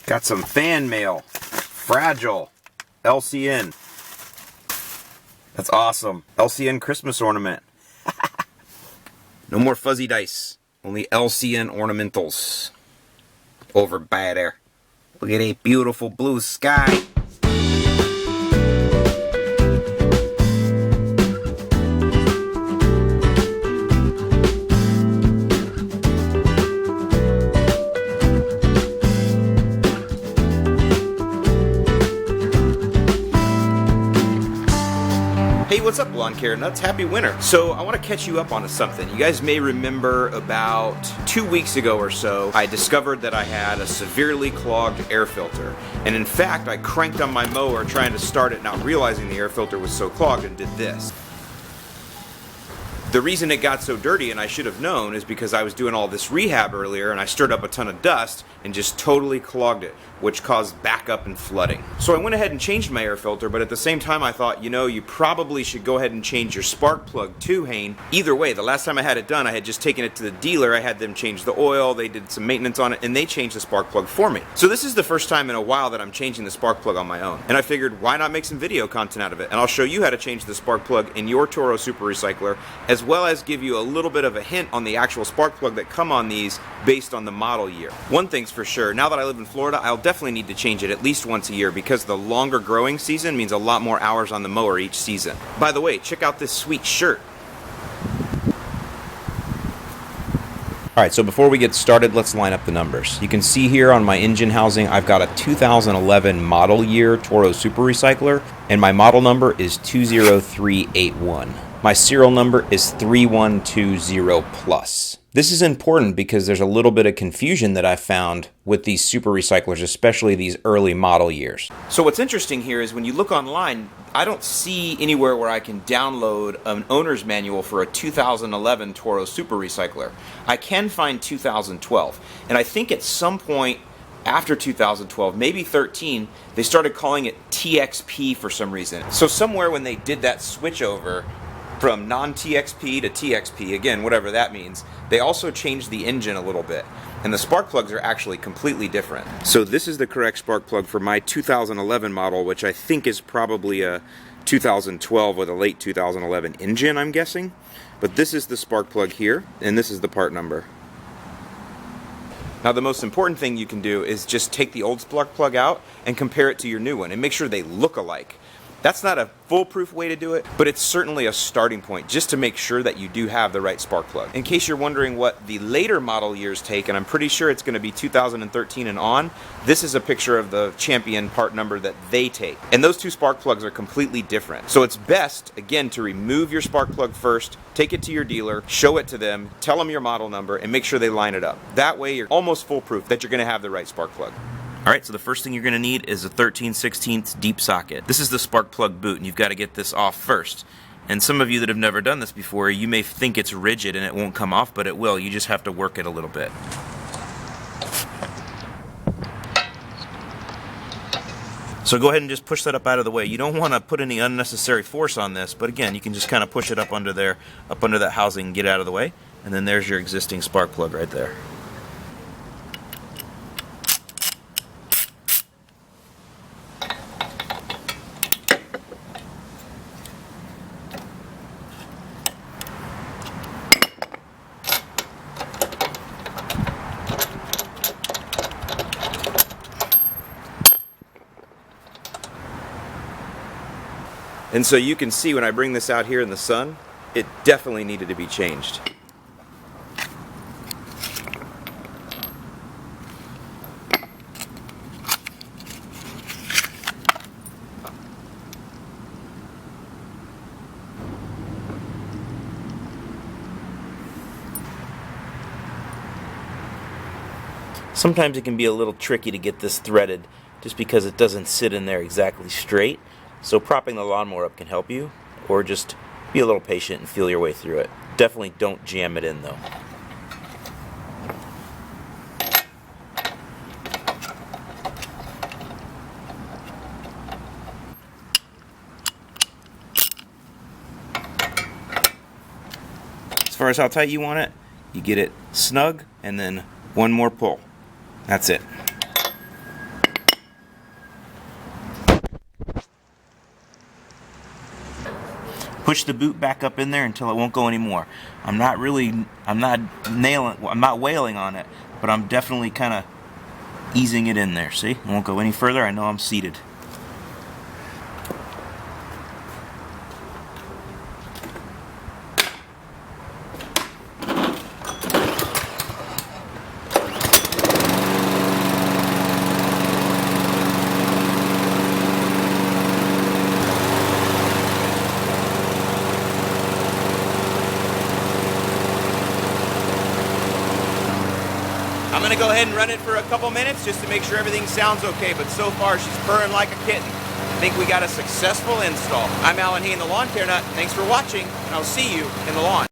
Got some fan mail. Fragile. LCN. That's awesome. LCN Christmas ornament. No more fuzzy dice. Only LCN ornamentals. Over by there. Look at that beautiful blue sky. Hey, what's up, lawn care nuts? Happy winter. So I want to catch you up on something. You guys may remember about 2 weeks ago or so, I discovered that I had a severely clogged air filter. And in fact, I cranked on my mower trying to start it, not realizing the air filter was so clogged, and did this. The reason it got so dirty, and I should have known, is because I was doing all this rehab earlier and I stirred up a ton of dust and just totally clogged it, which caused backup and flooding. So I went ahead and changed my air filter, but at the same time I thought, you know, you probably should go ahead and change your spark plug too, Hayne. Either way, the last time I had it done, I had just taken it to the dealer, I had them change the oil, they did some maintenance on it, and they changed the spark plug for me. So this is the first time in a while that I'm changing the spark plug on my own. And I figured, why not make some video content out of it? And I'll show you how to change the spark plug in your Toro Super Recycler, as well as give you a little bit of a hint on the actual spark plug that come on these based on the model year. One thing's for sure, now that I live in Florida, I'll definitely need to change it at least once a year because the longer growing season means a lot more hours on the mower each season. By the way, check out this sweet shirt. Alright, so before we get started, let's line up the numbers. You can see here on my engine housing, I've got a 2011 model year Toro Super Recycler, and my model number is 20381. My serial number is 3120 plus. This is important because there's a little bit of confusion that I found with these super recyclers, especially these early model years. So what's interesting here is when you look online, I don't see anywhere where I can download an owner's manual for a 2011 Toro Super Recycler. I can find 2012, and I think at some point after 2012, maybe 13, they started calling it TXP for some reason. So somewhere when they did that switch over from non-TXP to TXP, again, whatever that means, they also changed the engine a little bit. And the spark plugs are actually completely different. So this is the correct spark plug for my 2011 model, which I think is probably a 2012 with a late 2011 engine, I'm guessing. But this is the spark plug here, and this is the part number. Now the most important thing you can do is just take the old spark plug out and compare it to your new one and make sure they look alike. That's not a foolproof way to do it, but it's certainly a starting point just to make sure that you do have the right spark plug. In case you're wondering what the later model years take, and I'm pretty sure it's going to be 2013 and on, this is a picture of the Champion part number that they take. And those two spark plugs are completely different. So it's best, again, to remove your spark plug first, take it to your dealer, show it to them, tell them your model number, and make sure they line it up. That way you're almost foolproof that you're going to have the right spark plug. Alright, so the first thing you're going to need is a 13/16 deep socket. This is the spark plug boot, and you've got to get this off first. And some of you that have never done this before, you may think it's rigid and it won't come off, but it will. You just have to work it a little bit. So go ahead and just push that up out of the way. You don't want to put any unnecessary force on this, but again, you can just kind of push it up under there, up under that housing and get out of the way. And then there's your existing spark plug right there. And so you can see when I bring this out here in the sun, it definitely needed to be changed. Sometimes it can be a little tricky to get this threaded just because it doesn't sit in there exactly straight. So propping the lawnmower up can help you, or just be a little patient and feel your way through it. Definitely don't jam it in though. As far as how tight you want it, you get it snug and then one more pull. That's it. push the boot back up in there until it won't go anymore. I'm not wailing on it, but I'm definitely kind of easing it in there. See, it won't go any further. I know I'm seated. I'm gonna go ahead and run it for a couple minutes just to make sure everything sounds okay, but so far she's purring like a kitten. I think we got a successful install. I'm Alan Hay in the Lawn Care Nut. Thanks for watching, and I'll see you in the lawn.